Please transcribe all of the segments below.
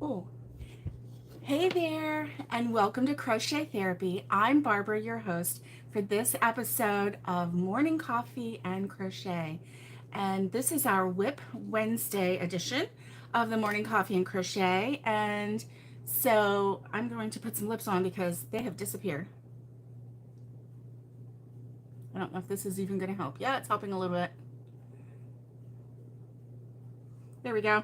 Oh, hey there, and welcome to Crochet Therapy. I'm Barbara, your host for this episode of Morning Coffee and Crochet. And this is our Wip Wednesday edition of the Morning Coffee and Crochet. And so I'm going to put some lips on because they have disappeared. I don't know if this is even going to help. Yeah, it's helping a little bit. There we go.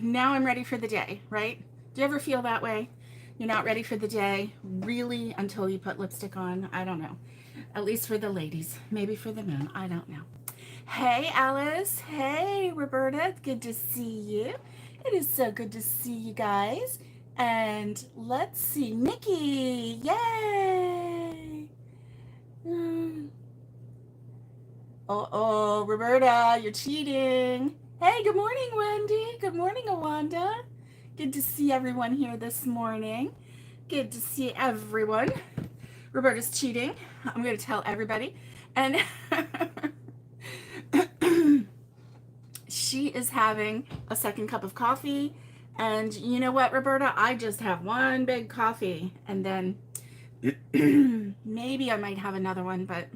Now I'm ready for the day, right? Do you ever feel that way? You're not ready for the day, really, until you put lipstick on? I don't know. At least for the ladies. Maybe for the men. I don't know. Hey, Alice. Hey, Roberta. Good to see you. It is so good to see you guys. And let's see. Nikki. Yay. Oh, Roberta, you're cheating. Hey, good morning, Wendy. Good morning, Awanda. Good to see everyone here this morning. Good to see everyone. Roberta's cheating. I'm going to tell everybody. And she is having a second cup of coffee. And you know what, Roberta? I just have one big coffee. And then maybe I might have another one, but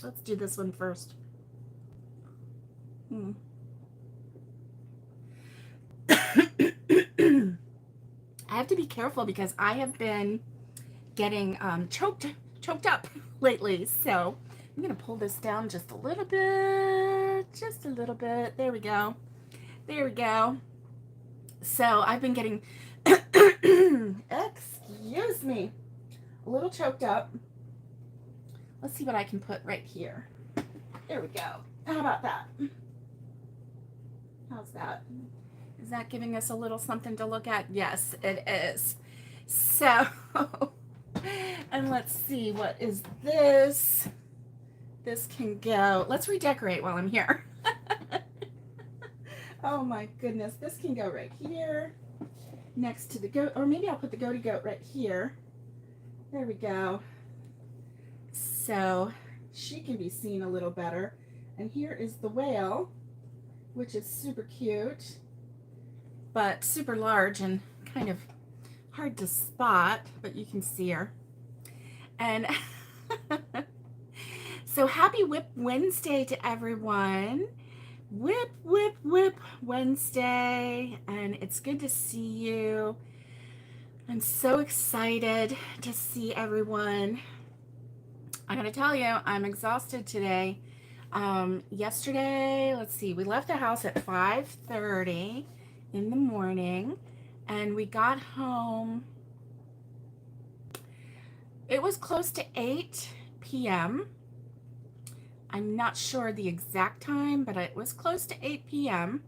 let's do this one first. I have to be careful because I have been getting choked up lately. So I'm going to pull this down just a little bit. Just a little bit. There we go. There we go. So I've been getting, excuse me, a little choked up. Let's see what I can put right here. There we go. How about that? How's that? Is that giving us a little something to look at? Yes, it is. So, and let's see, what is this? This can go. Let's redecorate while I'm here. Oh my goodness. This can go right here next to the goat, or maybe I'll put the goaty goat right here. There we go. So she can be seen a little better. And here is the whale, which is super cute, but super large and kind of hard to spot, but you can see her. And so happy Wip Wednesday to everyone. Wip, Wip, Wip Wednesday. And it's good to see you. I'm so excited to see everyone. I gotta tell you, I'm exhausted today. Yesterday, let's see, we left the house at 5:30 in the morning and we got home. It was close to 8 p.m. I'm not sure the exact time, but it was close to 8 p.m.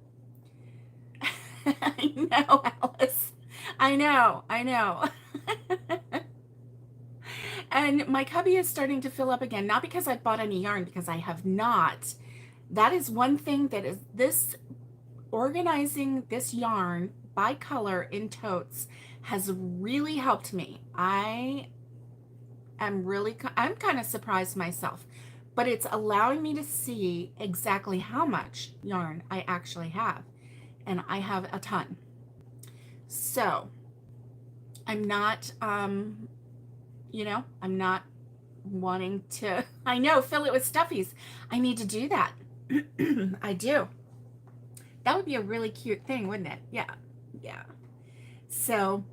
I know, Alice. I know. And my cubby is starting to fill up again, not because I've bought any yarn, because I have not. That is one thing that is this organizing this yarn by color in totes has really helped me. I'm kind of surprised myself, but it's allowing me to see exactly how much yarn I actually have. And I have a ton. So I'm not, I'm not wanting to, I know, fill it with stuffies. I need to do that. I do. That would be a really cute thing, wouldn't it? Yeah. So,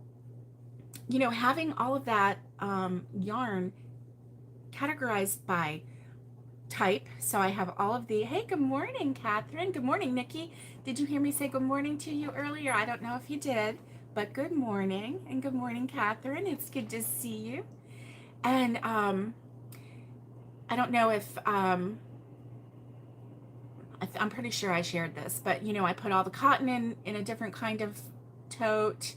having all of that yarn categorized by type. So I have all of the, hey, good morning, Catherine. Good morning, Nikki. Did you hear me say good morning to you earlier? I don't know if you did, but good morning. And good morning, Catherine. It's good to see you. And I don't know if, I'm pretty sure I shared this, but I put all the cotton in a different kind of tote.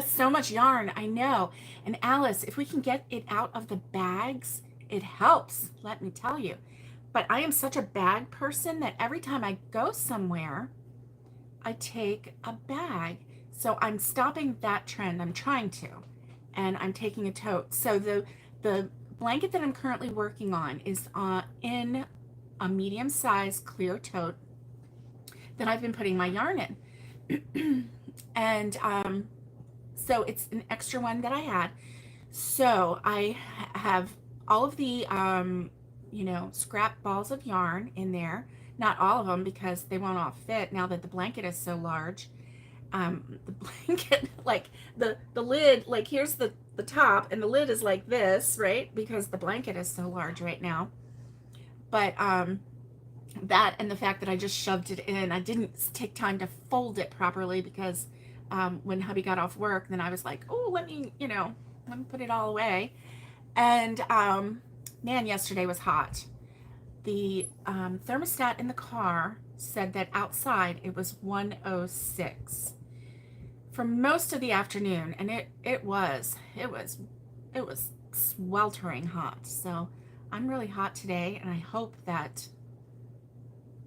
So much yarn, I know. And Alice, if we can get it out of the bags, it helps, let me tell you. But I am such a bag person that every time I go somewhere, I take a bag. So I'm stopping that trend. I'm trying to. And I'm taking a tote. So the blanket that I'm currently working on is in a medium-sized clear tote that I've been putting my yarn in. And so it's an extra one that I had. So I have all of the, scrap balls of yarn in there. Not all of them because they won't all fit now that the blanket is so large. The blanket, like the lid, like here's the top and the lid is like this, right? Because the blanket is so large right now. But that and the fact that I just shoved it in, I didn't take time to fold it properly because when hubby got off work, then I was like, oh, let me put it all away. And man, yesterday was hot. The thermostat in the car said that outside it was 106 for most of the afternoon, and it was sweltering hot. So I'm really hot today, and I hope that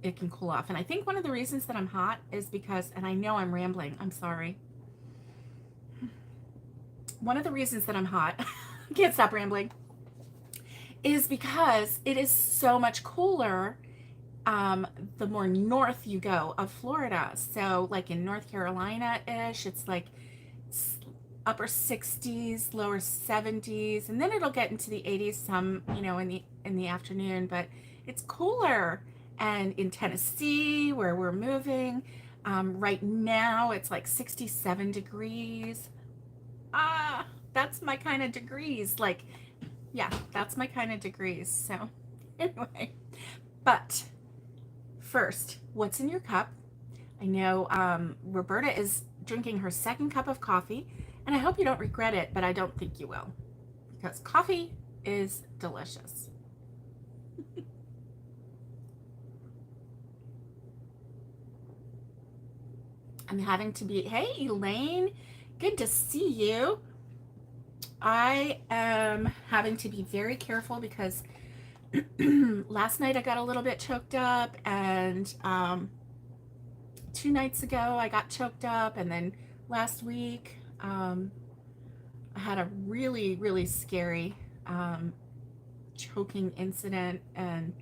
it can cool off. And I think one of the reasons that I'm hot is because, and I know I'm rambling, I'm sorry. One of the reasons that I'm hot, I can't stop rambling, is because it is so much cooler the more north you go of Florida. So like in North Carolina-ish, it's like upper 60s, lower 70s, and then it'll get into the 80s some, in the afternoon, but it's cooler. And in Tennessee, where we're moving, right now it's like 67 degrees. That's my kind of degrees. Like, yeah, that's my kind of degrees. So anyway, but first, what's in your cup? I know Roberta is drinking her second cup of coffee, and I hope you don't regret it, but I don't think you will, because coffee is delicious. I'm having to be, hey, Elaine, good to see you. I am having to be very careful because last night I got a little bit choked up, and 2 nights ago I got choked up, and then last week I had a really, really scary choking incident, and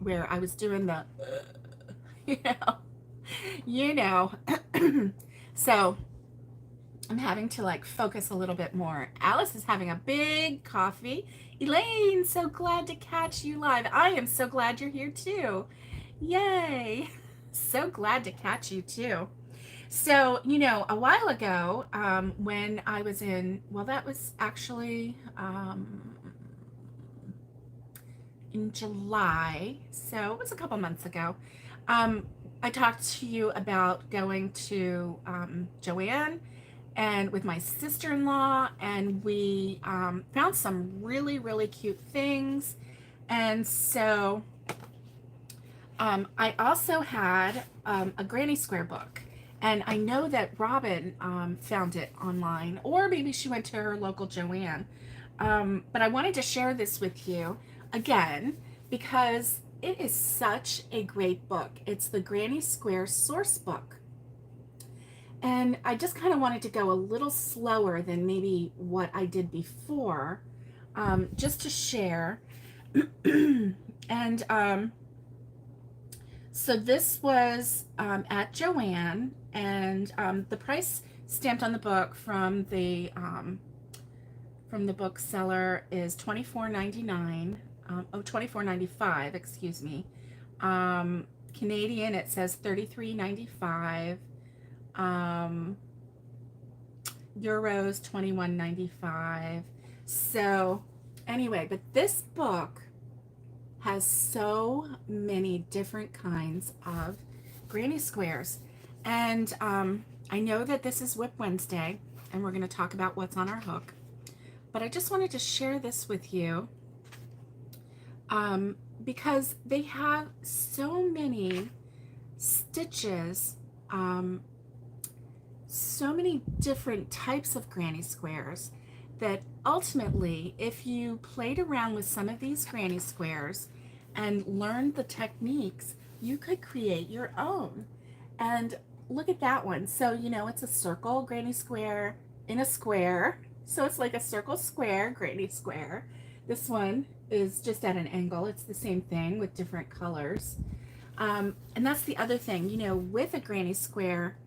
where I was doing the, you know, so I'm having to like focus a little bit more. Alice is having a big coffee. Elaine, so glad to catch you live. I am so glad you're here too. Yay. So glad to catch you too. So, a while ago, when I was in, well, that was actually in July. So it was a couple months ago. I talked to you about going to Joanne and with my sister-in-law, and we found some really, really cute things. And so I also had a Granny Square book, and I know that Robin found it online, or maybe she went to her local Joanne. But I wanted to share this with you again because it is such a great book. It's the Granny Square Source Book. And I just kind of wanted to go a little slower than maybe what I did before, just to share. And so this was at Joanne, and the price stamped on the book from the bookseller is $24.99. $24.95, excuse me. Canadian, it says $33.95. Euros, $21.95. So anyway, but this book has so many different kinds of granny squares. And I know that this is Wip Wednesday, and we're going to talk about what's on our hook. But I just wanted to share this with you because they have so many stitches, so many different types of granny squares, that ultimately, if you played around with some of these granny squares and learned the techniques, you could create your own. And look at that one. So, it's a circle granny square in a square. So it's like a circle square granny square. This one is just at an angle. It's the same thing with different colors. And that's the other thing, you know, with a granny square,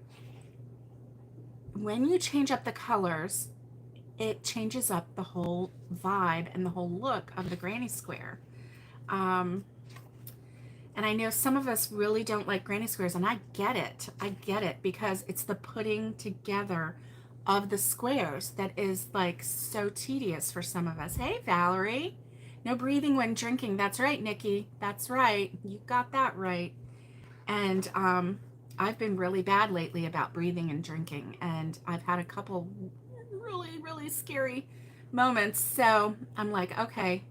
when you change up the colors, it changes up the whole vibe and the whole look of the granny square. Um, and I know some of us really don't like granny squares, and I get it. I get it, because it's the putting together of the squares that is like so tedious for some of us. Hey, Valerie. No breathing when drinking. That's right, Nikki. That's right. You got that right. And I've been really bad lately about breathing and drinking, and I've had a couple really, really scary moments. So I'm like, okay,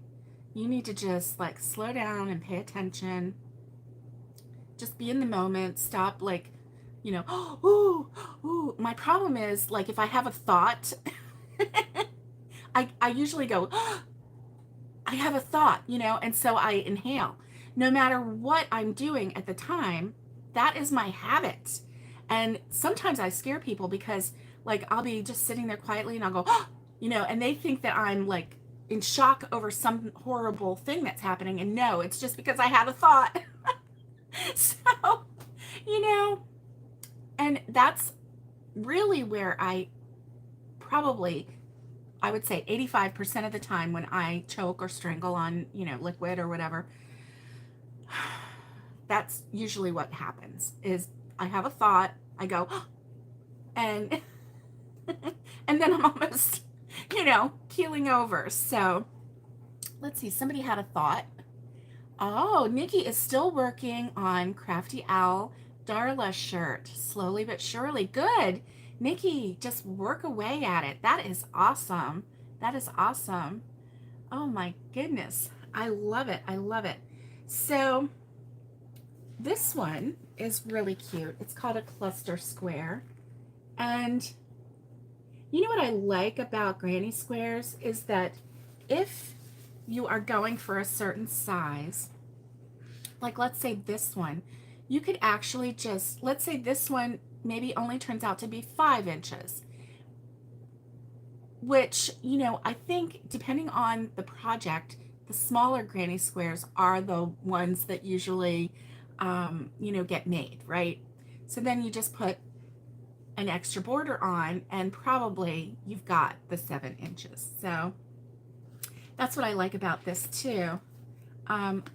you need to just like slow down and pay attention. Just be in the moment. Stop, like, you know, ooh, ooh. My problem is, like, if I have a thought, I usually go, I have a thought, you know, and so I inhale. No matter what I'm doing at the time, that is my habit. And sometimes I scare people because, like, I'll be just sitting there quietly and I'll go, you know, and they think that I'm like in shock over some horrible thing that's happening. And no, it's just because I had a thought. So, you know, and that's really where probably I would say 85% of the time when I choke or strangle on, you know, liquid or whatever, that's usually what happens. Is I have a thought, I go, and and then I'm almost, you know, keeling over. So let's see, somebody had a thought. Oh, Nikki is still working on Crafty Owl Darla shirt, slowly but surely. Good. Nikki, just work away at it. That is awesome. That is awesome. Oh my goodness. I love it. I love it. So this one is really cute. It's called a cluster square. And you know what I like about granny squares is that if you are going for a certain size, like let's say this one, you could actually just, let's say this one maybe only turns out to be 5 inches, which, you know, I think depending on the project, the smaller granny squares are the ones that usually, you know, get made, right? So then you just put an extra border on and probably you've got the 7 inches. So that's what I like about this too.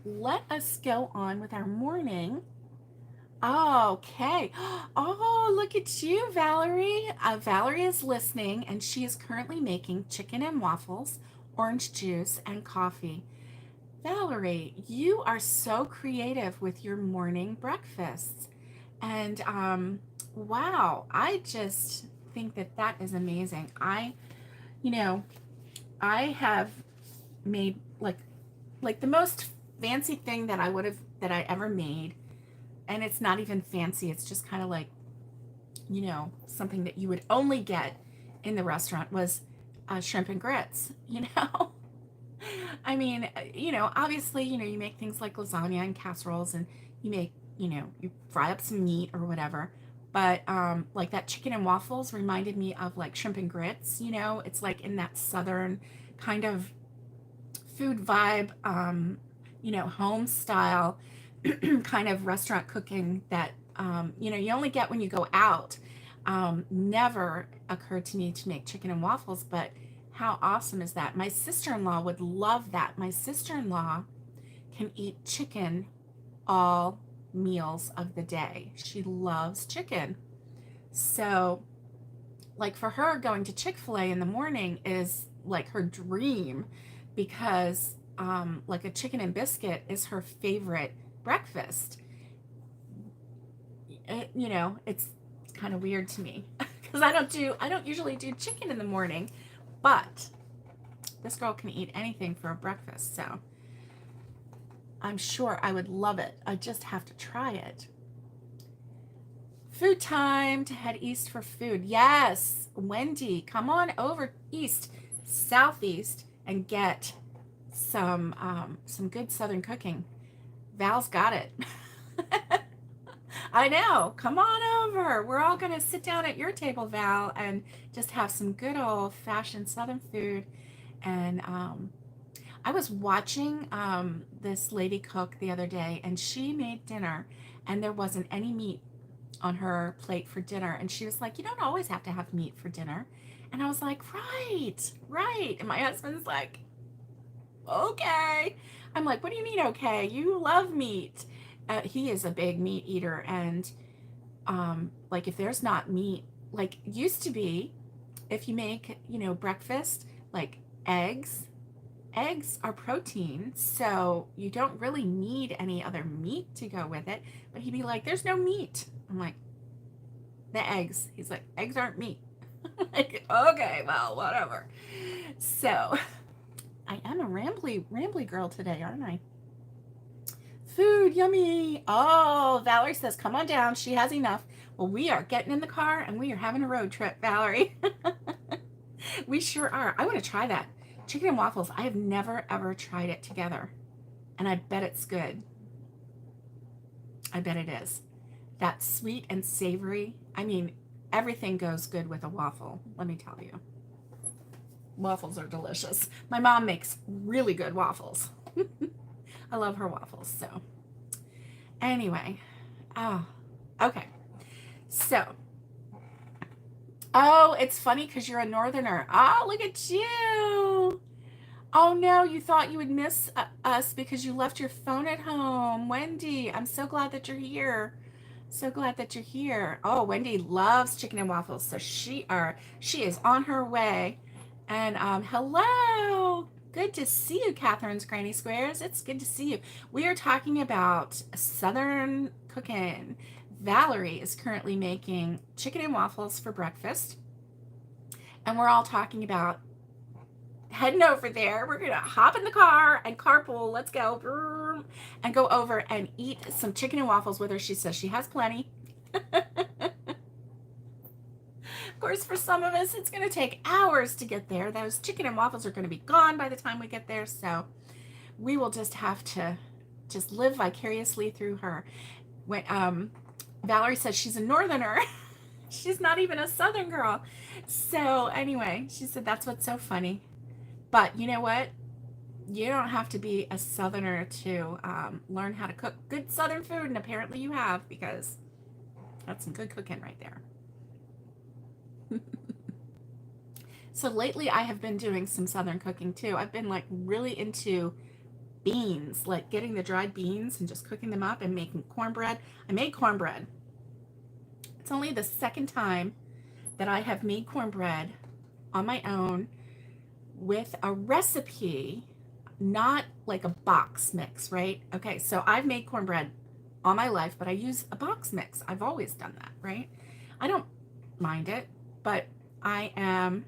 Let us go on with our morning. Okay. Oh, look at you, Valerie. Valerie is listening, and she is currently making chicken and waffles, orange juice, and coffee. Valerie, you are so creative with your morning breakfasts. And wow, I just think that that is amazing. You know, I have made like the most fancy thing that I ever made, and it's not even fancy. It's just kind of like, you know, something that you would only get in the restaurant was shrimp and grits, you know. I mean, you know, obviously, you know, you make things like lasagna and casseroles, and you make, you know, you fry up some meat or whatever. But like that chicken and waffles reminded me of like shrimp and grits, you know. It's like in that southern kind of food vibe, you know, home style kind of restaurant cooking that, you know, you only get when you go out. Never occurred to me to make chicken and waffles, but how awesome is that? My sister-in-law would love that. My sister-in-law can eat chicken all meals of the day. She loves chicken. So, like for her, going to Chick-fil-A in the morning is like her dream, because like a chicken and biscuit is her favorite breakfast. You know, it's kind of weird to me because I don't usually do chicken in the morning, but this girl can eat anything for a breakfast, so I'm sure I would love it. I just have to try it. Food time to head east for food. Yes, Wendy, come on over east, southeast, and get some good Southern cooking. Val's got it. I know. Come on over. We're all going to sit down at your table, Val, and just have some good old-fashioned Southern food. And I was watching this lady cook the other day, and she made dinner, and there wasn't any meat on her plate for dinner. And she was like, "You don't always have to have meat for dinner." And I was like, "Right, right." And my husband's like, "Okay." I'm like, "What do you mean, okay? You love meat." He is a big meat eater, and like if there's not meat, like used to be, if you make, breakfast, like eggs, eggs are protein, so you don't really need any other meat to go with it. But he'd be like, "There's no meat." I'm like, "The eggs." He's like, "Eggs aren't meat." Like, okay, well, whatever. So I am a rambly girl today, aren't I? Food, yummy. Oh, Valerie says, "Come on down. She has enough." Well, we are getting in the car and we are having a road trip, Valerie. We sure are. I want to try that. Chicken and waffles. I have never, ever tried it together. And I bet it's good. I bet it is. That sweet and savory. I mean, everything goes good with a waffle, let me tell you. Waffles are delicious. My mom makes really good waffles. I love her waffles. So, anyway. Oh, okay. So, oh, it's funny because you're a northerner. Oh, look at you. Oh no, you thought you would miss us because you left your phone at home. Wendy, I'm so glad that you're here. So glad that you're here. Oh, Wendy loves chicken and waffles, so she is on her way. And hello. Good to see you, Catherine's Granny Squares. It's good to see you. We are talking about Southern cooking. Valerie is currently making chicken and waffles for breakfast. And we're all talking about heading over there. We're going to hop in the car and carpool. Let's go. And go over and eat some chicken and waffles with her. She says she has plenty. Of course, for some of us, it's going to take hours to get there. Those chicken and waffles are going to be gone by the time we get there. So we will just have to just live vicariously through her. When Valerie says she's a northerner, she's not even a southern girl. So anyway, she said that's what's so funny. But you know what? You don't have to be a southerner to learn how to cook good southern food, and apparently you have, because that's some good cooking right there. So lately I have been doing some southern cooking too. I've been like really into beans, like getting the dried beans and just cooking them up and making cornbread. I made cornbread. It's only the second time that I have made cornbread on my own with a recipe, not like a box mix, right? Okay, so I've made cornbread all my life, but I use a box mix. I've always done that, right? I don't mind it, but I am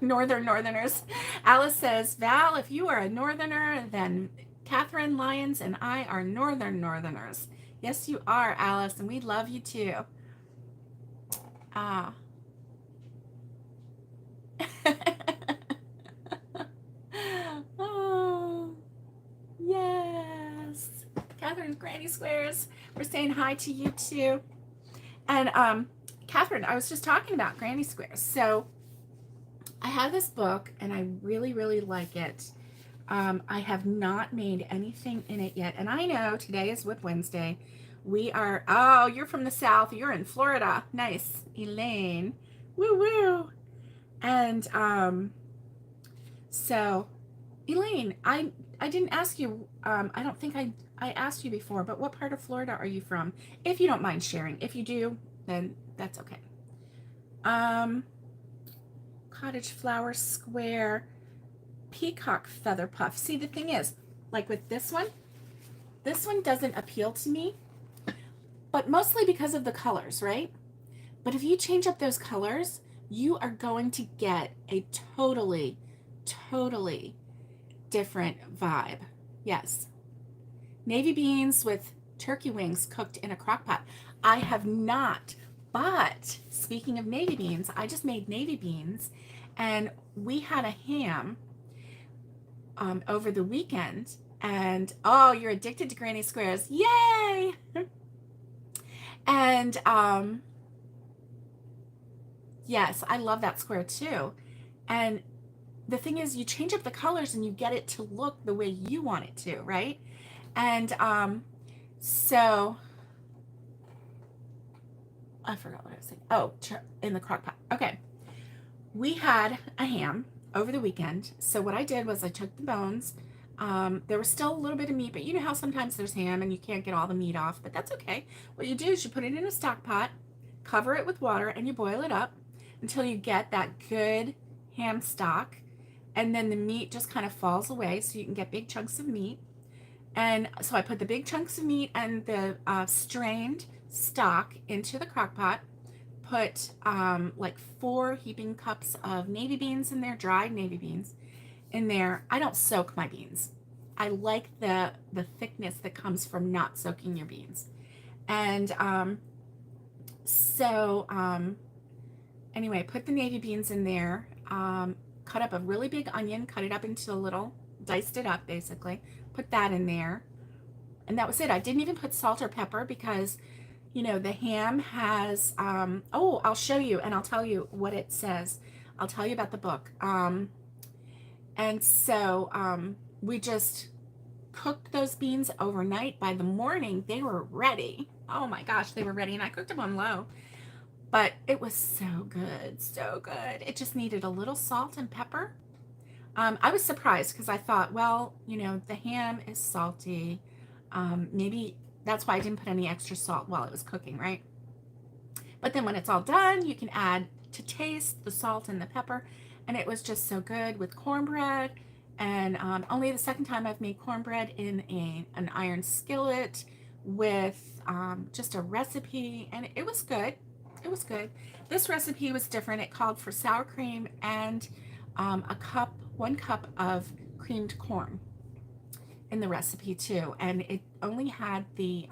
northerners. Alice says, "Val, if you are a northerner, then Catherine Lyons and I are northerners." Yes, you are, Alice, and we love you too. Oh, yes. Catherine's Granny Squares, we're saying hi to you too. And Catherine, I was just talking about Granny Squares. So I have this book and I really, really like it. I have not made anything in it yet. And I know today is Wip Wednesday. We are, oh, you're from the South. You're in Florida. Nice. Elaine. Woo woo. And so Elaine, I didn't ask you, I don't think I asked you before, but what part of Florida are you from? If you don't mind sharing. If you do, then that's okay. Cottage Flower Square, Peacock Feather Puff. See, the thing is, like with this one doesn't appeal to me, but mostly because of the colors, right? But if you change up those colors, you are going to get a totally different vibe. Yes. Navy beans with turkey wings cooked in a crock pot. I have not, but speaking of navy beans, I just made navy beans and we had a ham over the weekend. And oh, you're addicted to Granny Squares. Yay! And yes, I love that square too. And the thing is, you change up the colors and you get it to look the way you want it to, right? And so I forgot what I was saying. Oh, in the crock pot. Okay. We had a ham over the weekend. So what I did was I took the bones. There was still a little bit of meat, but you know how sometimes there's ham and you can't get all the meat off, but that's okay. What you do is you put it in a stock pot, cover it with water, and you boil it up until you get that good ham stock. And then the meat just kind of falls away so you can get big chunks of meat. And so I put the big chunks of meat and the strained stock into the crock pot, put like 4 heaping cups of navy beans in there, dried navy beans in there. I don't soak my beans. I like the thickness that comes from not soaking your beans. And anyway, put the navy beans in there, cut up a really big onion, cut it up into a little, diced it up basically, put that in there. And that was it. I didn't even put salt or pepper because, you know, the ham has, oh, I'll show you and I'll tell you what it says. I'll tell you about the book. And so we just cooked those beans overnight. By the morning, they were ready. Oh my gosh, they were ready. And I cooked them on low. But it was so good, so good. It just needed a little salt and pepper. I was surprised because I thought, well, you know, the ham is salty. Maybe that's why I didn't put any extra salt while it was cooking, right? But then when it's all done, you can add to taste the salt and the pepper. And it was just so good with cornbread. And only the second time I've made cornbread in an iron skillet with just a recipe. And it was good. It was good. This recipe was different. It called for sour cream and 1 cup of creamed corn in the recipe too. And it only had the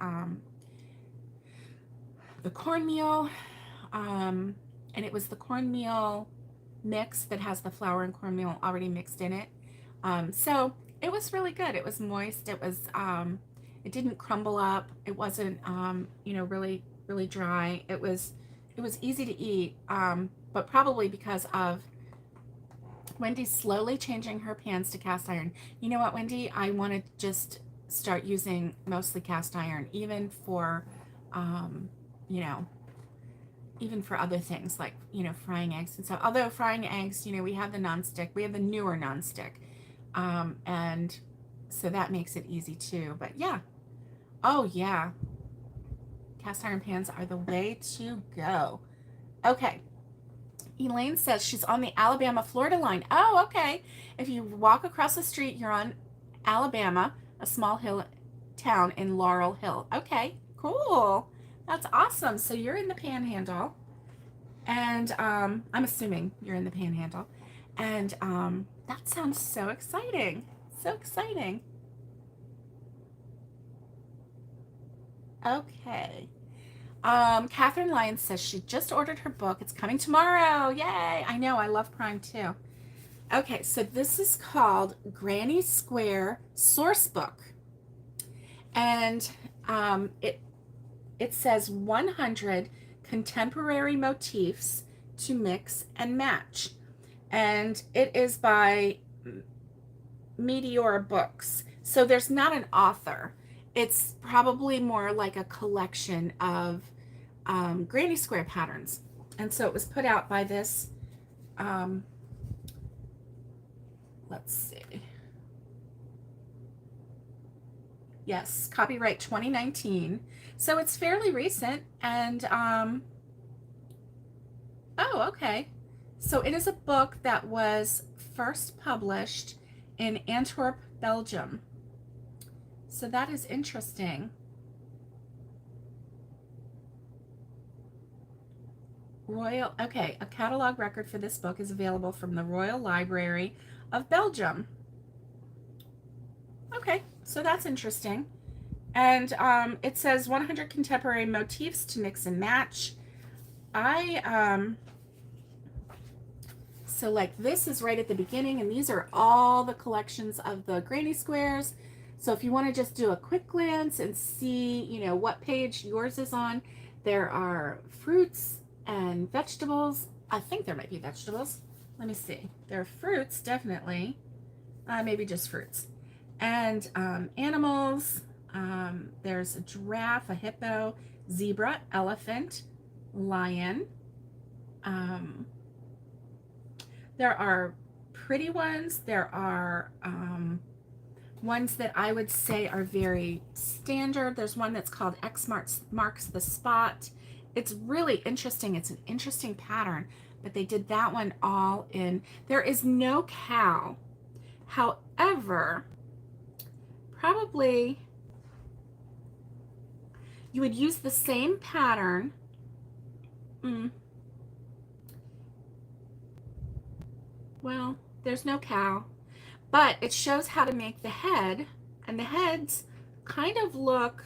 cornmeal, and it was the cornmeal mix that has the flour and cornmeal already mixed in it. So it was really good. It was moist. It was, it didn't crumble up. It wasn't, you know, really, really dry. It was easy to eat, but probably because of Wendy's slowly changing her pans to cast iron. You know what, Wendy? I want to just start using mostly cast iron, even for, you know, even for other things like, you know, frying eggs and stuff. Although frying eggs, you know, we have the nonstick. We have the newer nonstick. And so that makes it easy too. But yeah. Oh, yeah. Cast iron pans are the way to go. Okay. Elaine says she's on the Alabama-Florida line. Oh, okay. If you walk across the street, you're on Alabama, a small hill town in Laurel Hill. Okay, cool. That's awesome. So you're in the Panhandle, and I'm assuming you're in the Panhandle, and that sounds so exciting. So exciting. Okay. Catherine Lyons says she just ordered her book. It's coming tomorrow. Yay! I know, I love Prime too. Okay, so this is called Granny Square Source Book. And it says 100 contemporary motifs to mix and match. And it is by Meteor Books. So there's not an author. It's probably more like a collection of granny square patterns. And so it was put out by this, let's see. Yes, copyright 2019. So it's fairly recent. And, oh, okay. So it is a book that was first published in Antwerp, Belgium. So that is interesting. Okay, a catalog record for this book is available from the Royal Library of Belgium. Okay, so that's interesting. And it says 100 contemporary motifs to mix and match. So like this is right at the beginning, and these are all the collections of the granny squares. So if you want to just do a quick glance and see, you know, what page yours is on, there are fruits and vegetables. I think there might be vegetables. let me see. There are fruits, definitely. Maybe just fruits. And animals. There's a giraffe, a hippo, zebra, elephant, lion. There are pretty ones. There are ones that I would say are very standard. There's one that's called X marks the spot. It's really interesting. It's an interesting pattern, but they did that one all in. There is no cow. However, probably you would use the same pattern. Well, there's no cow, but it shows how to make the head, and the heads kind of look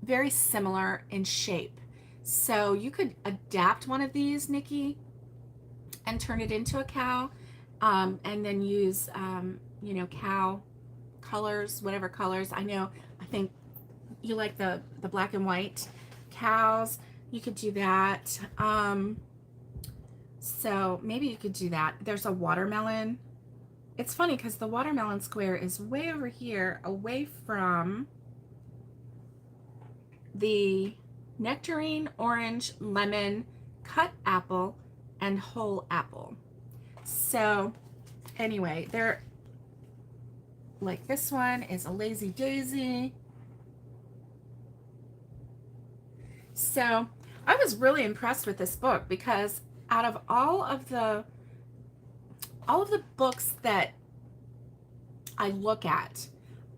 very similar in shape. So you could adapt one of these, Nikki, and turn it into a cow, and then use, you know, cow colors, whatever colors. I think you like the black and white cows. You could do that. So maybe you could do that. There's a watermelon. It's funny because the watermelon square is way over here, away from the nectarine, orange, lemon, cut apple, and whole apple. So anyway, they're like, this one is a lazy daisy. So I was really impressed with this book because out of all of the books that I look at,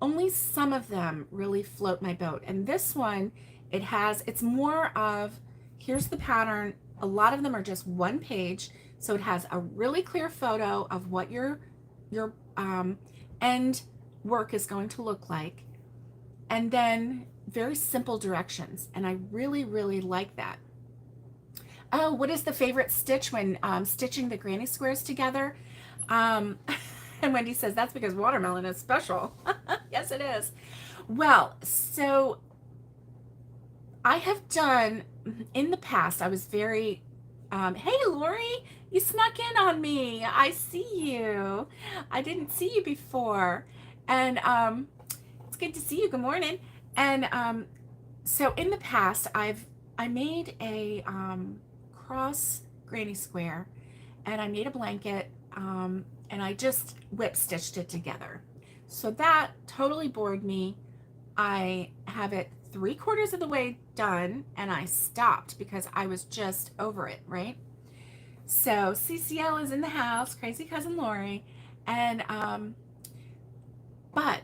only some of them really float my boat. And this one, it's more of, here's the pattern. A lot of them are just one page. So it has a really clear photo of what your end work is going to look like. And then very simple directions. And I really, really like that. Oh, what is the favorite stitch when stitching the granny squares together? And Wendy says, that's because watermelon is special. Yes, it is. Well, so I have done, in the past, I was very, hey, Lori, you snuck in on me. I see you. I didn't see you before. And it's good to see you. Good morning. And so in the past, I made a cross granny square, and I made a blanket, and I just whip stitched it together. So that totally bored me. I have it 3/4 of the way done, and I stopped because I was just over it, right? So CCL is in the house, crazy cousin Lori, and but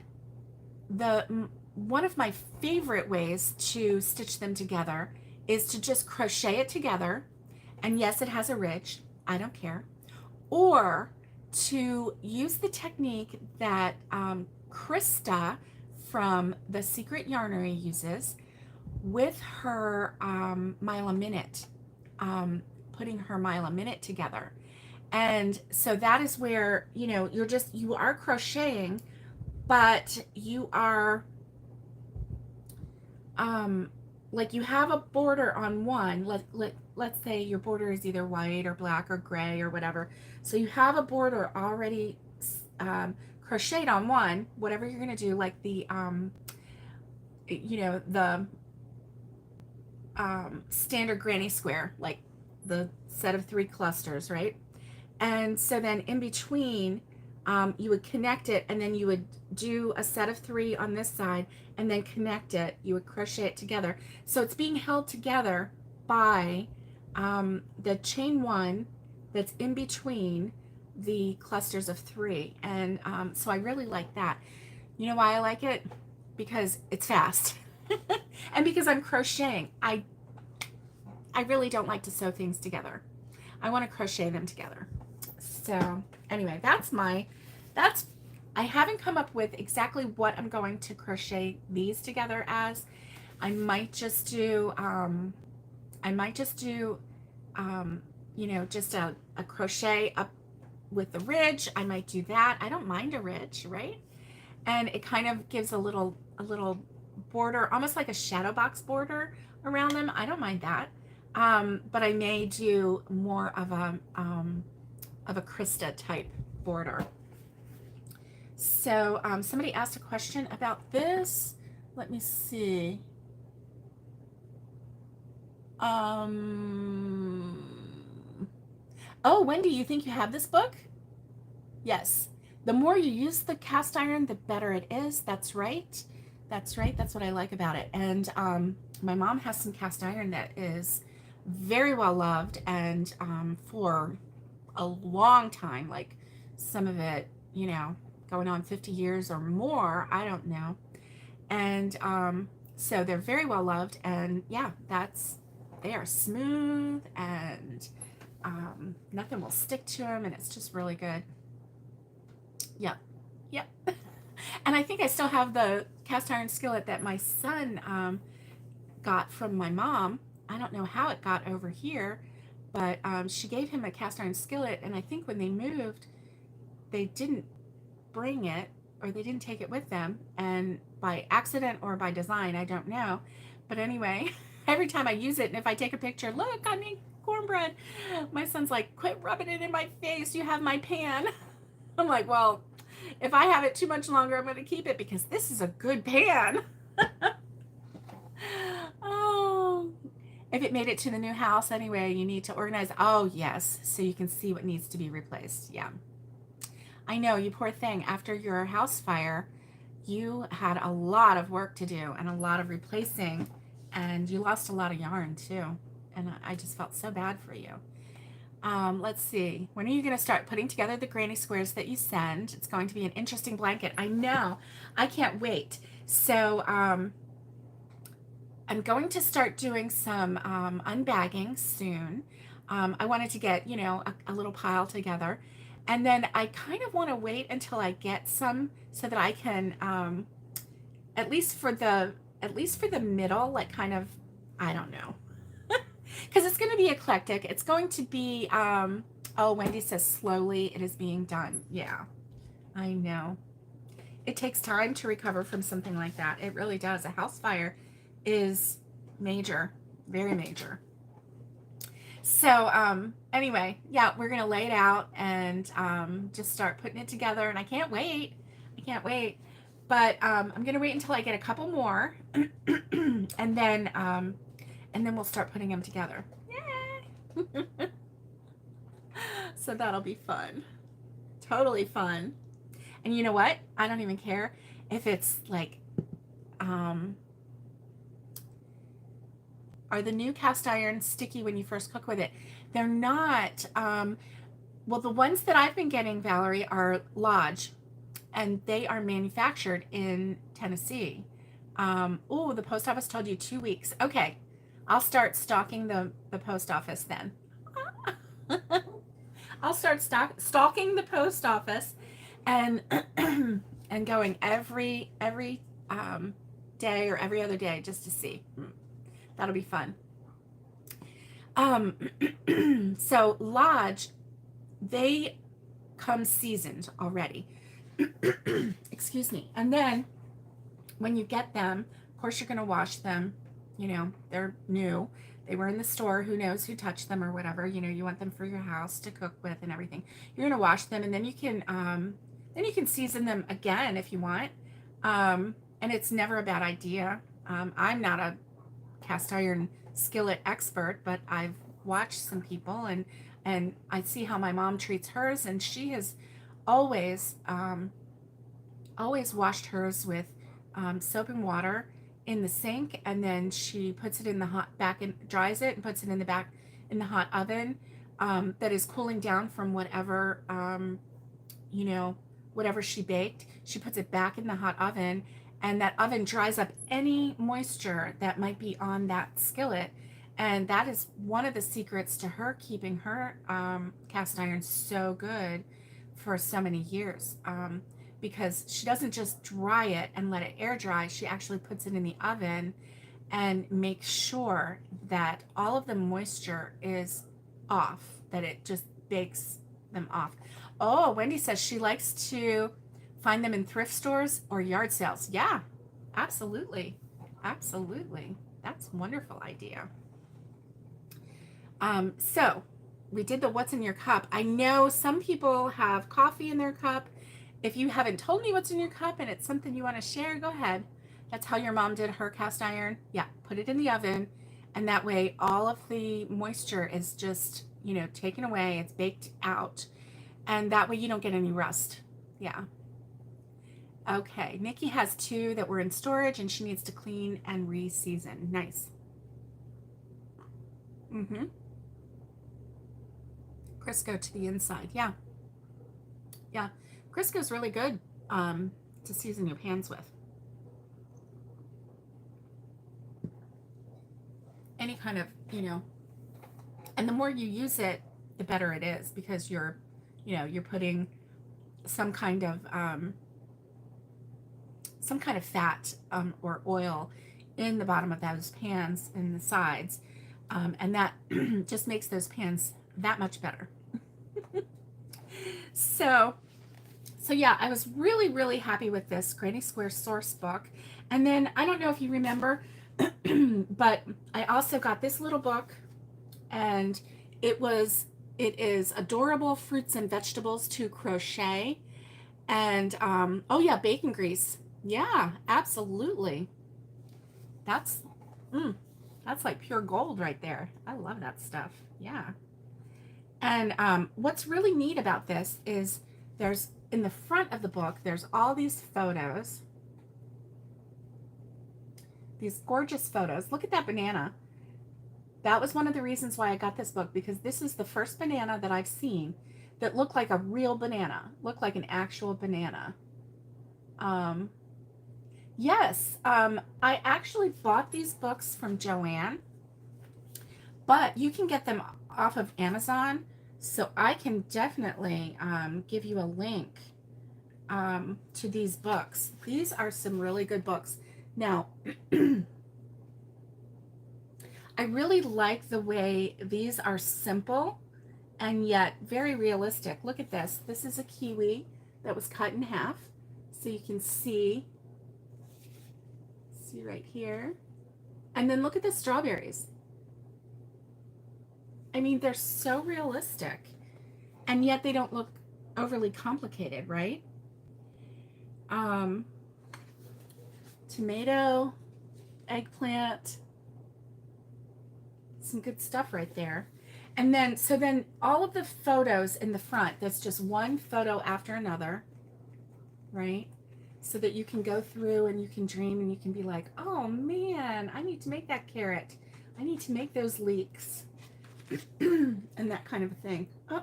one of my favorite ways to stitch them together is to just crochet it together. And yes, it has a ridge, I don't care. Or to use the technique that Krista from The Secret Yarnery uses with her mile a minute, putting her mile a minute together. And so that is where, you know, you are crocheting, but you are, like, you have a border on one. Let's say your border is either white or black or gray or whatever. So you have a border already crocheted on one, whatever you're going to do, like the, you know, the standard granny square, like the set of 3 clusters, right? And so then in between, you would connect it, and then you would do a set of 3 on this side, and then connect it. You would crochet it together. So it's being held together by the chain 1 that's in between the clusters of 3. And so I really like that. You know why I like it? Because it's fast. And because I'm crocheting. I really don't like to sew things together. I want to crochet them together. So anyway, I haven't come up with exactly what I'm going to crochet these together as. I might just do, you know, just a crochet up with the ridge. I might do that. I don't mind a ridge, right? And it kind of gives a little border, almost like a shadow box border around them. I don't mind that. But I may do more of a, of a Krista type border. So somebody asked a question about this. Let me see. Oh, Wendy, you think you have this book? Yes. The more you use the cast iron, the better it is. That's right. That's right. That's what I like about it. And my mom has some cast iron that is very well loved, and for a long time, like some of it, you know, going on 50 years or more, I don't know. And so they're very well loved, and yeah, they are smooth, and nothing will stick to them, and it's just really good. Yep. Yep. And I think I still have the cast iron skillet that my son got from my mom. I don't know how it got over here, but she gave him a cast iron skillet, and I think when they moved, they didn't bring it, or they didn't take it with them, and by accident or by design, I don't know. But anyway, every time I use it, and if I take a picture, look, I made cornbread, my son's like, quit rubbing it in my face, you have my pan. I'm like, well, if I have it too much longer, I'm going to keep it because this is a good pan. Oh, if it made it to the new house anyway, you need to organize. Oh, yes. So you can see what needs to be replaced. Yeah. I know, you poor thing. After your house fire, you had a lot of work to do and a lot of replacing, and you lost a lot of yarn too. And I just felt so bad for you. Let's see. When are you going to start putting together the granny squares that you send? It's going to be an interesting blanket. I know. I can't wait. So I'm going to start doing some unbagging soon. I wanted to get, you know, a little pile together. And then I kind of want to wait until I get some so that I can, at least for the middle, like kind of, I don't know. Because it's going to be eclectic. It's going to be, oh, Wendy says slowly it is being done. Yeah, I know. It takes time to recover from something like that. It really does. A house fire is major, very major. So anyway, yeah, we're going to lay it out and just start putting it together. And I can't wait. I can't wait. But I'm going to wait until I get a couple more. And then we'll start putting them together. Yay! So that'll be fun. Totally fun. And you know what? I don't even care if it's like, are the new cast iron sticky when you first cook with it? They're not. Well, the ones that I've been getting, Valerie, are Lodge, and they are manufactured in Tennessee. Oh, the post office told you 2 weeks. Okay. I'll start stalking the post office then. I'll start stalking the post office and and going every day or every other day just to see. That'll be fun. So Lodge, they come seasoned already. Excuse me. And then when you get them, of course you're going to wash them. You know, they're new. They were in the store. Who knows who touched them or whatever. You know, you want them for your house to cook with and everything. You're going to wash them, and then you can season them again if you want. And it's never a bad idea. I'm not a cast iron skillet expert, but I've watched some people, and I see how my mom treats hers, and she has always washed hers with soap and water in the sink, and then she puts it in the hot back and dries it and puts it in the hot oven that is cooling down from whatever whatever she baked. She puts it back in the hot oven, and that oven dries up any moisture that might be on that skillet. And that is one of the secrets to her keeping her cast iron so good for so many years. Because she doesn't just dry it and let it air dry. She actually puts it in the oven and makes sure that all of the moisture is off, that it just bakes them off. Oh, Wendy says she likes to find them in thrift stores or yard sales. Yeah, absolutely. Absolutely. That's a wonderful idea. So did the what's in your cup. I know some people have coffee in their cup. If you haven't told me what's in your cup and it's something you want to share, go ahead. That's how your mom did her cast iron. Yeah, put it in the oven, and that way all of the moisture is just, you know, taken away. It's baked out, and that way you don't get any rust. Yeah. Okay, Nikki has 2 that were in storage and she needs to clean and re-season. Nice. Mm-hmm. Crisco to the inside. Yeah. Yeah. Crisco's really good to season your pans with. Any kind of, you know, and the more you use it, the better it is, because you're, you know, you're putting some kind of fat or oil in the bottom of those pans and the sides, and that just makes those pans that much better. So yeah, I was really, really happy with this Granny Square source book. And then I don't know if you remember, but I also got this little book, and it is Adorable Fruits and Vegetables to Crochet. And oh yeah, bacon grease. Yeah, absolutely. That's that's like pure gold right there. I love that stuff. Yeah. And what's really neat about this is there's, in the front of the book, there's all these photos, these gorgeous photos. Look at that banana. That was one of the reasons why I got this book, because this is the first banana that I've seen that looked like a real banana, looked like an actual banana. Yes, I actually bought these books from Joanne, but you can get them off of Amazon. So I can definitely give you a link to these books. These are some really good books. Now, I really like the way these are simple and yet very realistic. Look at this. This is a kiwi that was cut in half. So you can see right here. And then look at the strawberries. I mean, they're so realistic, and yet they don't look overly complicated, right? Tomato, eggplant, some good stuff right there. And then, so then all of the photos in the front, that's just one photo after another, right? So that you can go through and you can dream and you can be like, oh man, I need to make that carrot. I need to make those leeks. And that kind of a thing. Oh,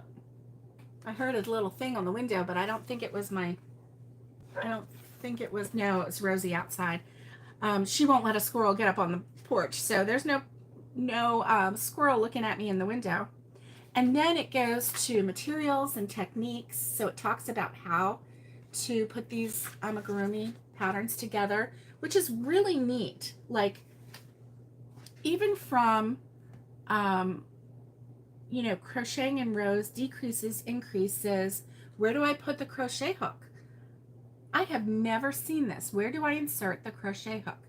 I heard a little thing on the window, but I don't think it was no, it was Rosie outside. She won't let a squirrel get up on the porch, so there's no squirrel looking at me in the window. And then it goes to materials and techniques. So it talks about how to put these amigurumi patterns together, which is really neat. Like, even from you know, crocheting in rows, decreases, increases. Where do I put the crochet hook? I have never seen this. Where do I insert the crochet hook?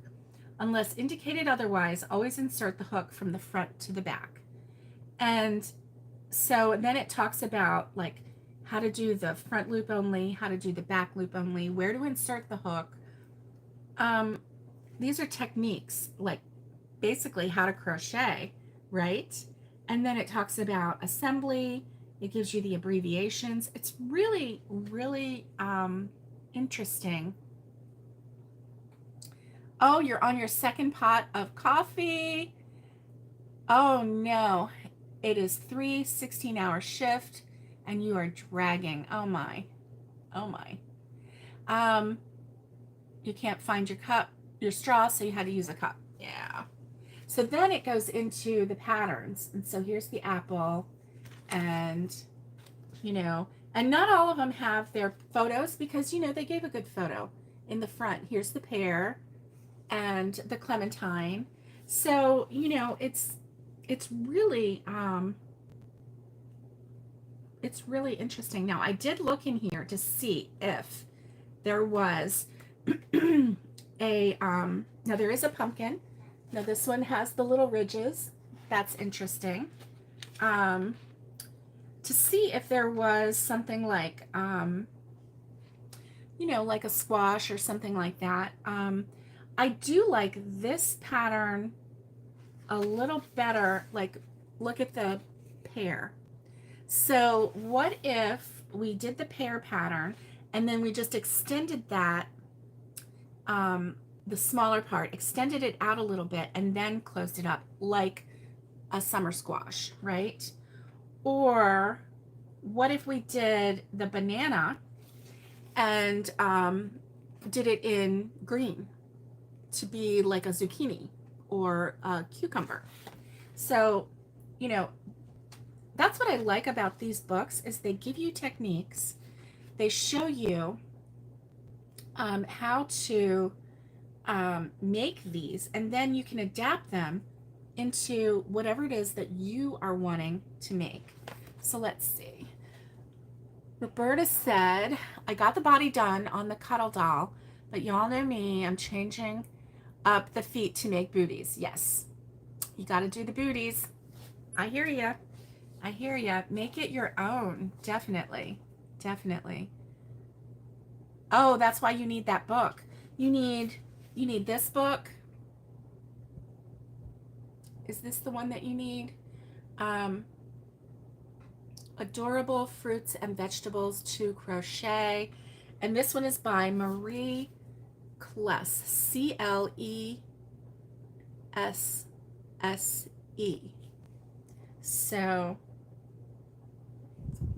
Unless indicated otherwise, always insert the hook from the front to the back. And so then it talks about like how to do the front loop only, how to do the back loop only, where to insert the hook. These are techniques, like basically how to crochet, right? And then it talks about assembly. It gives you the abbreviations. It's really, really interesting. Oh, you're on your second pot of coffee. Oh no, it is 3 16-hour shift and you are dragging. Oh my, oh my. You can't find your cup, your straw, so you had to use a cup. Yeah. So then it goes into the patterns. And so here's the apple, and, you know, and not all of them have their photos because, you know, they gave a good photo in the front. Here's the pear and the clementine. So, you know, it's really interesting. Now, I did look in here to see if there was now there is a pumpkin. Now this one has the little ridges. That's interesting. to see if there was something like, you know, like a squash or something like that. I do like this pattern a little better. Like, look at the pear. So what if we did the pear pattern and then we just extended that, the smaller part, extended it out a little bit and then closed it up like a summer squash, right? Or what if we did the banana and did it in green to be like a zucchini or a cucumber? So, you know, that's what I like about these books is they give you techniques. They show you how to make these, and then you can adapt them into whatever it is that you are wanting to make. So let's see. Roberta said, I got the body done on the cuddle doll, but y'all know me, I'm changing up the feet to make booties. Yes, you got to do the booties. I hear you. I hear you. Make it your own. Definitely. Definitely. Oh, that's why you need that book. You need this book. Is this the one that you need? Adorable Fruits and Vegetables to Crochet. And this one is by Marie Klesse. Clesse. So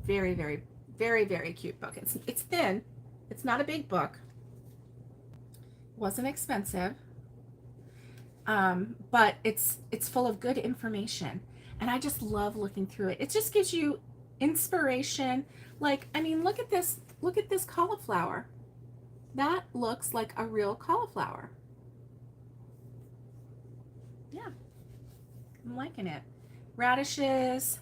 very, very, very, very cute book. It's thin. It's not a big book. Wasn't expensive. But it's full of good information. And I just love looking through it. It just gives you inspiration. Like, I mean, look at this cauliflower. That looks like a real cauliflower. Yeah, I'm liking it. Radishes.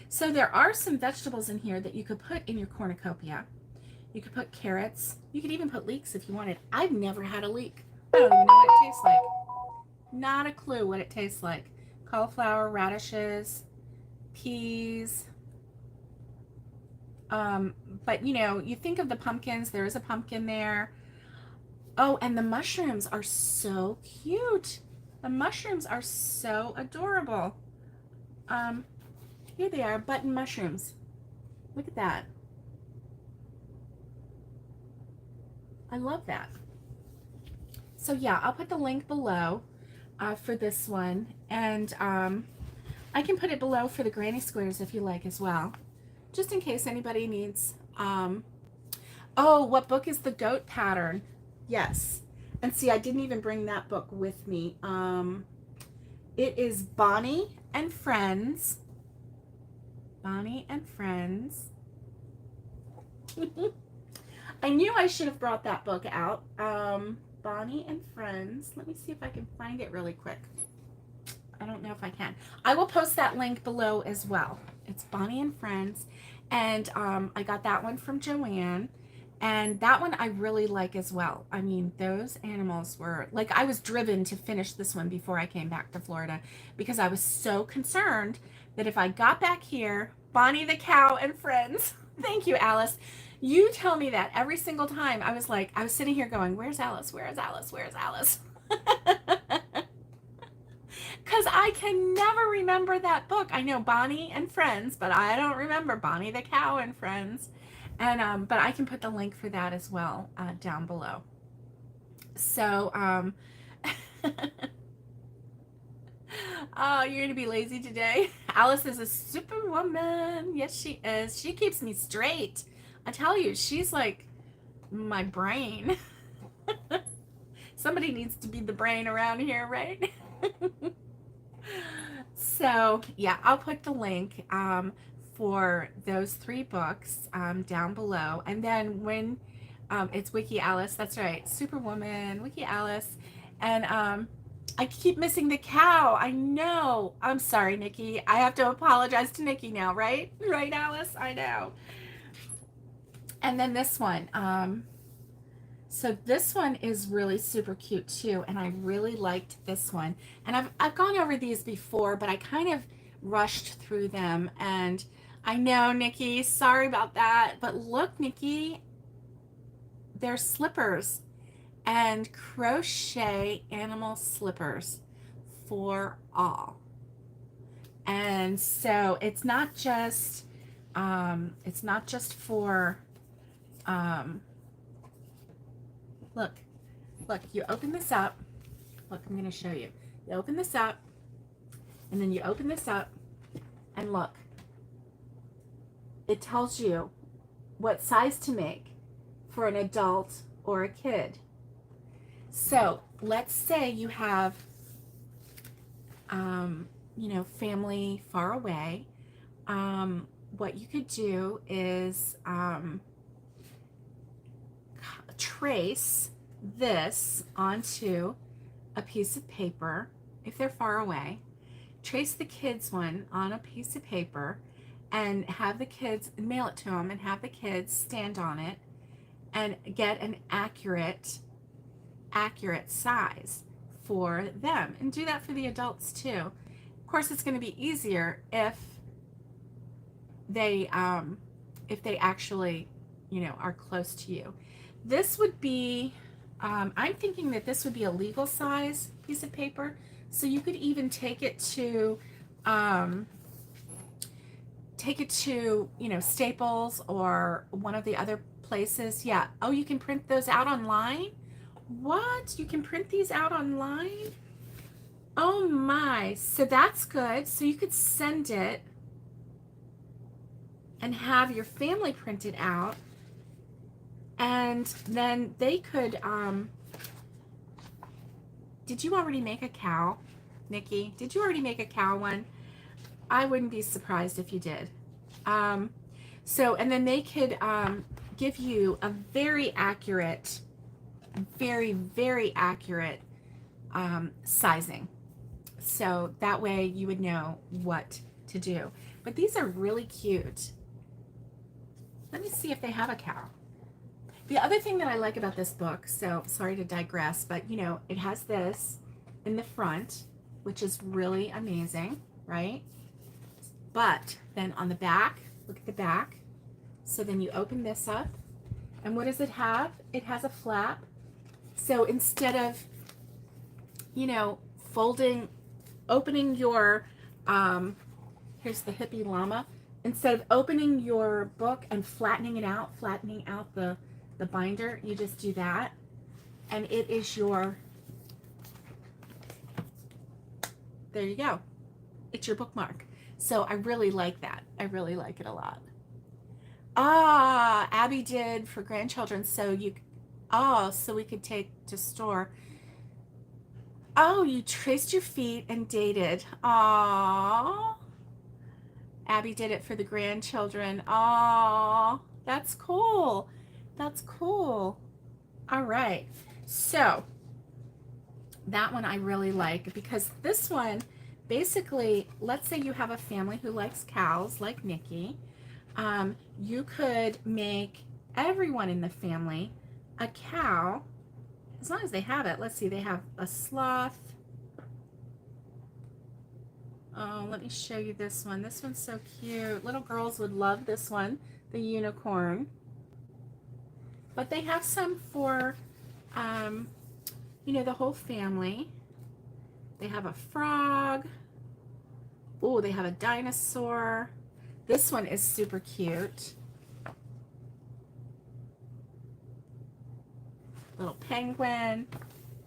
So there are some vegetables in here that you could put in your cornucopia. You could put carrots. You could even put leeks if you wanted. I've never had a leek. I don't even know what it tastes like. Not a clue what it tastes like. Cauliflower, radishes, peas. But you know, you think of the pumpkins. There is a pumpkin there. Oh, and the mushrooms are so cute. The mushrooms are so adorable. Here they are, button mushrooms. Look at that. I love that. So yeah, I'll put the link below for this one, and I can put it below for the granny squares if you like as well, just in case anybody needs. Oh, what book is the goat pattern? Yes, and see, I didn't even bring that book with me. It is Bonnie and Friends. Bonnie and Friends. I knew I should have brought that book out. Bonnie and Friends. Let me see if I can find it really quick. I don't know if I can. I will post that link below as well. It's Bonnie and Friends. And I got that one from Joanne. And that one I really like as well. I mean, those animals were, like, I was driven to finish this one before I came back to Florida because I was so concerned that if I got back here, Bonnie the cow and Friends. Thank you, Alice. You tell me that every single time. I was sitting here going, where's Alice? Where's Alice? Where's Alice? Because I can never remember that book. I know Bonnie and Friends, but I don't remember Bonnie the cow and Friends. And but I can put the link for that as well down below. So oh, you're gonna be lazy today. Alice is a superwoman. Yes, she is. She keeps me straight. I tell you, she's like my brain. Somebody needs to be the brain around here, right? So yeah, I'll put the link for those 3 books down below. And then when it's Wiki Alice, that's right, Superwoman, Wiki Alice. And I keep missing the cow. I know. I'm sorry, Nikki. I have to apologize to Nikki now, right? Right, Alice? I know. And then this one. So this one is really super cute too, and I really liked this one. And I've gone over these before, but I kind of rushed through them, and I know, Nikki. Sorry about that. But look, Nikki, they're slippers and crochet animal slippers for all. And so it's not just for look, look, you open this up. Look, I'm going to show you. You open this up, and then you open this up, and look. It tells you what size to make for an adult or a kid. So let's say you have, family far away. What you could do is trace this onto a piece of paper if they're far away. Trace the kids one on a piece of paper and have the kids, mail it to them and have the kids stand on it and get an accurate size for them, and do that for the adults too. Of course, it's going to be easier if they actually are close to you. This would be I'm thinking that this would be a legal size piece of paper, so you could even take it to Staples or one of the other places. Yeah. Oh, you can print those out online? What? You can print these out online? Oh my. So that's good. So you could send it and have your family print it out, and then they could did you already make a cow, Nikki? Did you already make a cow one? I wouldn't be surprised if you did. So, and then they could give you a very accurate, very accurate sizing. So that way you would know what to do. But these are really cute. Let me see if they have a cow. The other thing that I like about this book, so sorry to digress, but it has this in the front, which is really amazing, right? But then on the back, look at the back. So then you open this up, and what does it have? It has a flap. So instead of, opening your, here's the hippie llama. Instead of opening your book and flattening out the binder, you just do that, and it is your, there you go. It's your bookmark. So I really like that. I really like it a lot. Abby did for grandchildren. So so we could take to store. Oh, you traced your feet and dated. Abby did it for the grandchildren. That's cool. That's cool. All right. So that one I really like, because this one, basically, let's say you have a family who likes cows, like Nikki. You could make everyone in the family a cow, as long as they have it. Let's see, they have a sloth. Oh, let me show you this one. This one's so cute. Little girls would love this one, the unicorn. But they have some for, the whole family. They have a frog. Oh, they have a dinosaur. This one is super cute. Little penguin.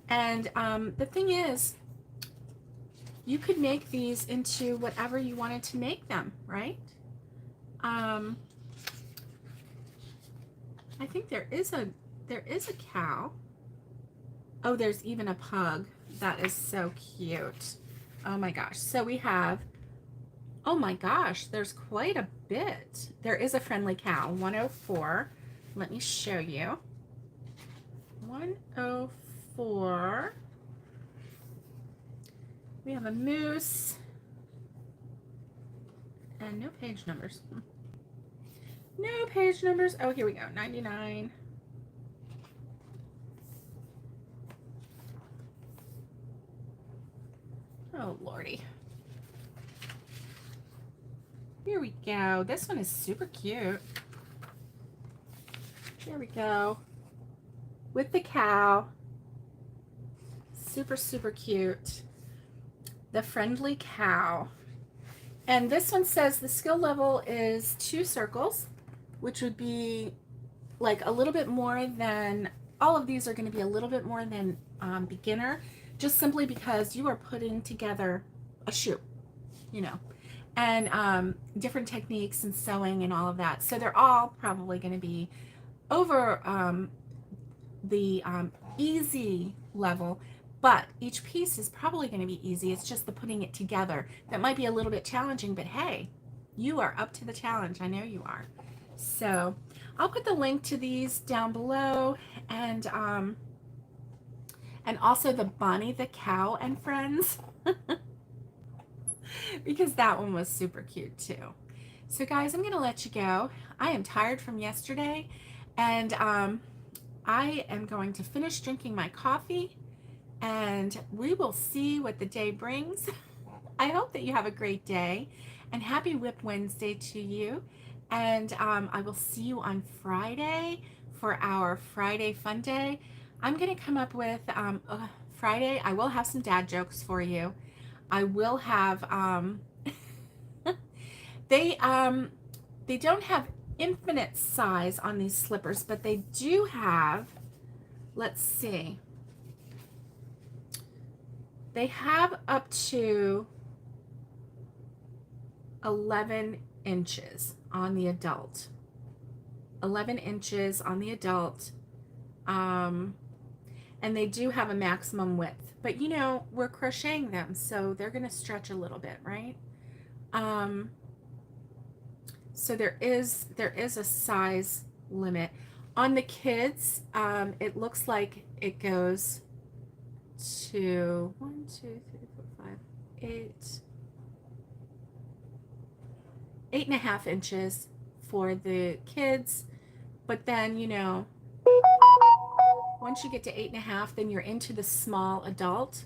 And the thing is, you could make these into whatever you wanted to make them, right? I think there is a cow. Oh, there's even a pug. That is so cute. Oh my gosh. So we have, oh my gosh, there's quite a bit. There is a friendly cow, 104. Let me show you. 104. We have a moose. And no page numbers. No page numbers. Oh, here we go. 99. Oh, Lordy. Here we go. This one is super cute. Here we go. With the cow. Super, super cute. The friendly cow. And this one says the skill level is 2 circles, which would be like a little bit more than, all of these are going to be a little bit more than beginner, just simply because you are putting together a shoe, you know, and different techniques and sewing and all of that. So they're all probably going to be over the easy level, but each piece is probably going to be easy. It's just the putting it together that might be a little bit challenging, but hey, you are up to the challenge. I know you are. So I'll put the link to these down below, and also the Bonnie the Cow and Friends, because that one was super cute too. So guys, I'm gonna let you go. I am tired from yesterday, and I am going to finish drinking my coffee, and we will see what the day brings. I hope that you have a great day, and happy Wip Wednesday to you. And I will see you on Friday for our Friday fun day. I'm going to come up with Friday. I will have some dad jokes for you. I will have they don't have infinite size on these slippers, but they do have, let's see, they have up to 11 inches on the adult. 11 inches on the adult. And they do have a maximum width, but you know, we're crocheting them, so they're going to stretch a little bit, right? So there is a size limit on the kids. It looks like it goes to 1, 2, 3, 4, 5, 8.5 inches for the kids, but then, you know, once you get to 8.5, then you're into the small adult.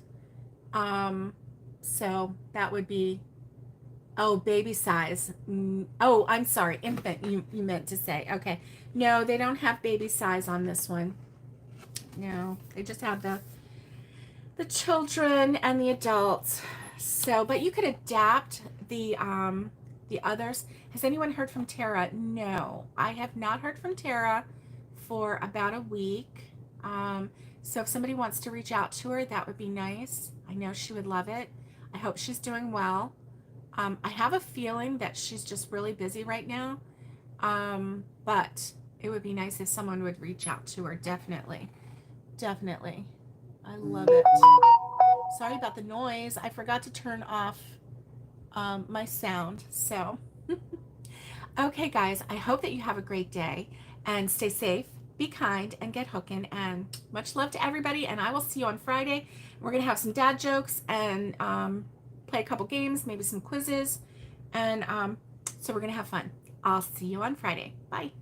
So that would be, oh, baby size. Oh, I'm sorry, infant, you meant to say. Okay. No, they don't have baby size on this one. No, they just have the children and the adults. So, but you could adapt the others. Has anyone heard from Tara? No, I have not heard from Tara for about a week. So if somebody wants to reach out to her, that would be nice. I know she would love it. I hope she's doing well. I have a feeling that she's just really busy right now. But it would be nice if someone would reach out to her. Definitely. Definitely. I love it. Sorry about the noise. I forgot to turn off my sound. So, okay, guys, I hope that you have a great day and stay safe, be kind, and get hooking. And much love to everybody. And I will see you on Friday. We're going to have some dad jokes and play a couple games, maybe some quizzes. And so we're going to have fun. I'll see you on Friday. Bye.